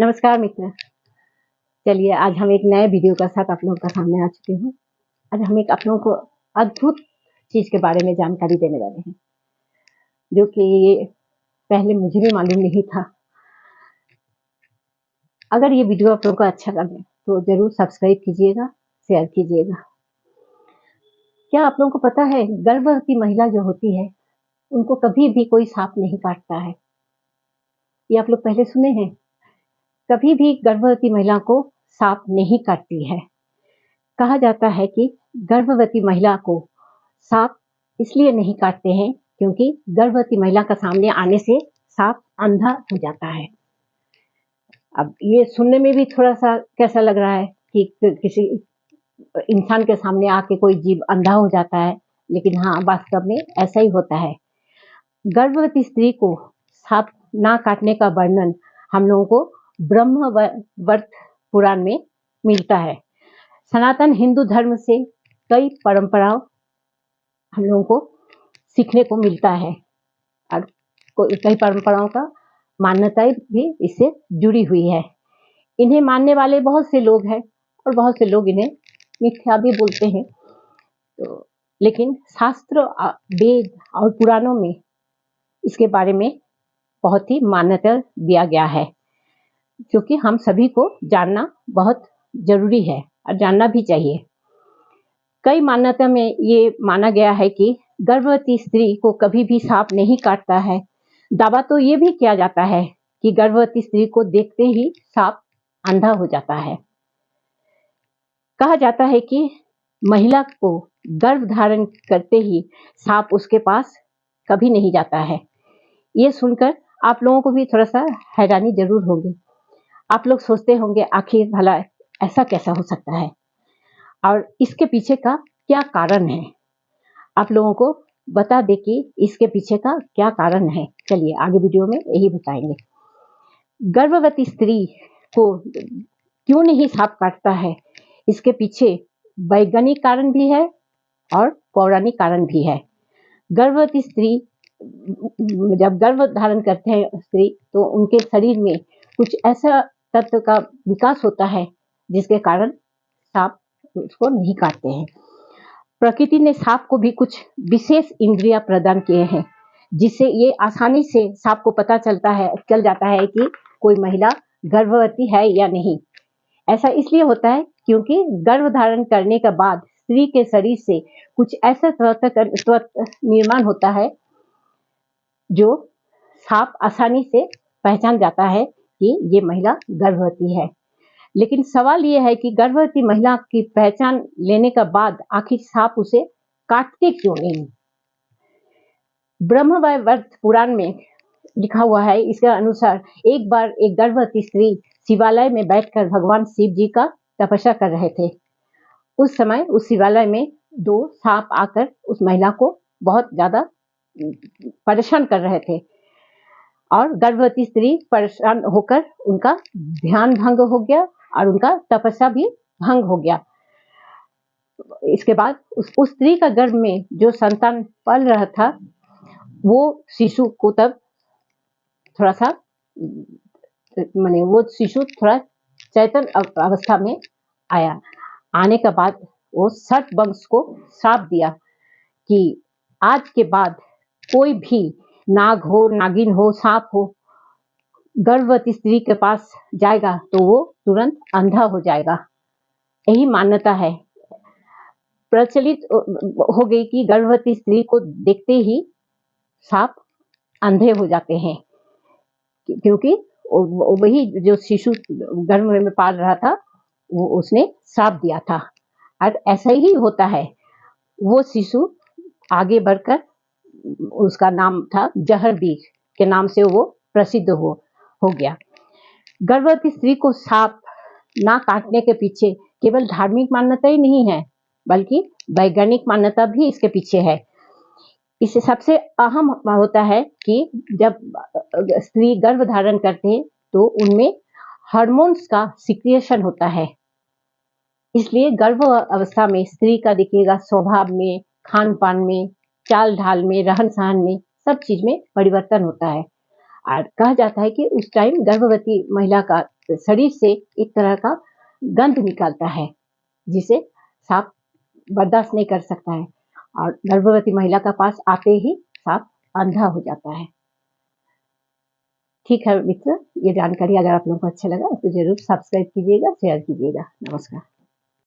नमस्कार मित्र। चलिए आज हम एक नए वीडियो के साथ आप लोगों का सामने आ चुके हैं। आज हम एक आप लोगों को अद्भुत चीज के बारे में जानकारी देने वाले हैं, जो कि पहले मुझे भी मालूम नहीं था। अगर ये वीडियो आप लोगों को अच्छा लगे तो जरूर सब्सक्राइब कीजिएगा, शेयर कीजिएगा। क्या आप लोगों को पता है, गर्भवती महिला जो होती है उनको कभी भी कोई सांप नहीं काटता है। ये आप लोग पहले सुने हैं? कभी भी गर्भवती महिला को सांप नहीं काटती है। कहा जाता है कि गर्भवती महिला को सांप इसलिए नहीं काटते हैं क्योंकि गर्भवती महिला का सामने आने से सांप अंधा हो जाता है। अब ये सुनने में भी थोड़ा सा कैसा लग रहा है कि किसी इंसान के सामने आके कोई जीव अंधा हो जाता है, लेकिन हाँ, वास्तव में ऐसा ही होता है। गर्भवती स्त्री को सांप ना काटने का वर्णन हम लोगों को ब्रह्मवर्त पुराण में मिलता है। सनातन हिंदू धर्म से कई परंपराओं हम लोगों को सीखने को मिलता है और कई परंपराओं का मान्यताएं भी इससे जुड़ी हुई है। इन्हें मानने वाले बहुत से लोग हैं और बहुत से लोग इन्हें मिथ्या भी बोलते हैं। तो लेकिन शास्त्र, वेद और पुराणों में इसके बारे में बहुत ही मान्यता दिया गया है, जो कि हम सभी को जानना बहुत जरूरी है और जानना भी चाहिए। कई मान्यता में ये माना गया है कि गर्भवती स्त्री को कभी भी सांप नहीं काटता है। दावा तो ये भी किया जाता है कि गर्भवती स्त्री को देखते ही सांप अंधा हो जाता है। कहा जाता है कि महिला को गर्भ धारण करते ही सांप उसके पास कभी नहीं जाता है। ये सुनकर आप लोगों को भी थोड़ा सा हैरानी जरूर होगी। आप लोग सोचते होंगे आखिर भला ऐसा कैसा हो सकता है और इसके पीछे का क्या कारण है। आप लोगों को बता दे कि इसके पीछे का क्या कारण है। चलिए आगे वीडियो में यही बताएंगे। गर्भवती स्त्री को क्यों नहीं सांप काटता है, इसके पीछे वैज्ञानिक कारण भी है और पौराणिक कारण भी है। गर्भवती स्त्री जब गर्भ धारण करते हैं स्त्री, तो उनके शरीर में कुछ ऐसा तत्व का विकास होता है जिसके कारण सांप उसको नहीं काटते हैं। प्रकृति ने सांप को भी कुछ विशेष इंद्रियां प्रदान किए हैं, जिससे ये आसानी से सांप को पता चल जाता है कि कोई महिला गर्भवती है या नहीं। ऐसा इसलिए होता है क्योंकि गर्भ धारण करने के बाद स्त्री के शरीर से कुछ ऐसा तत्व निर्माण होता है जो सांप आसानी से पहचान जाता है कि ये महिला गर्भवती है। लेकिन सवाल यह है कि गर्भवती महिला की पहचान लेने के बाद आखिर सांप उसे काटते क्यों नहीं। ब्रह्मवर्त पुराण में लिखा हुआ है, इसके अनुसार एक बार एक गर्भवती स्त्री शिवालय में बैठकर भगवान शिव जी का तपस्या कर रहे थे। उस समय उस शिवालय में दो सांप आकर उस महिला को बहुत ज्यादा परेशान कर रहे थे और गर्भवती स्त्री परेशान होकर उनका ध्यान भंग हो गया और उनका तपस्या भी भंग हो गया। इसके बाद उस स्त्री का गर्भ में जो संतान पल रहा था, वो शिशु को तब थोड़ा सा वो शिशु थोड़ा चैतन अवस्था में आया। आने के बाद वो सर्प वंश को श्राप दिया कि आज के बाद कोई भी नाग हो, नागिन हो, सांप हो, गर्भवती स्त्री के पास जाएगा तो वो तुरंत अंधा हो जाएगा। यही मान्यता है, प्रचलित हो गई कि गर्भवती स्त्री को देखते ही सांप अंधे हो जाते हैं, क्योंकि वही जो शिशु गर्भ में पाल रहा था वो उसने श्राप दिया था। और ऐसा ही होता है, वो शिशु आगे बढ़कर उसका नाम था जहरवीर के नाम से वो प्रसिद्ध हो गया। गर्भवती स्त्री को सांप ना काटने के पीछे केवल धार्मिक मान्यता ही नहीं है, बल्कि वैज्ञानिक मान्यता भी इसके पीछे है। इससे सबसे अहम होता है कि जब स्त्री गर्भ धारण करते हैं तो उनमें हार्मोन्स का सिक्रिएशन होता है। इसलिए गर्भ अवस्था में स्त्री का देखिएगा स्वभाव में, खान पान में, चाल ढाल में, रहन सहन में, सब चीज में परिवर्तन होता है। और कहा जाता है कि उस टाइम गर्भवती महिला का शरीर से एक तरह का गंध निकलता है जिसे सांप बर्दाश्त नहीं कर सकता है और गर्भवती महिला का पास आते ही सांप अंधा हो जाता है। ठीक है मित्र, ये जानकारी अगर आप लोगों को अच्छा लगा तो जरूर सब्सक्राइब कीजिएगा, शेयर कीजिएगा। नमस्कार।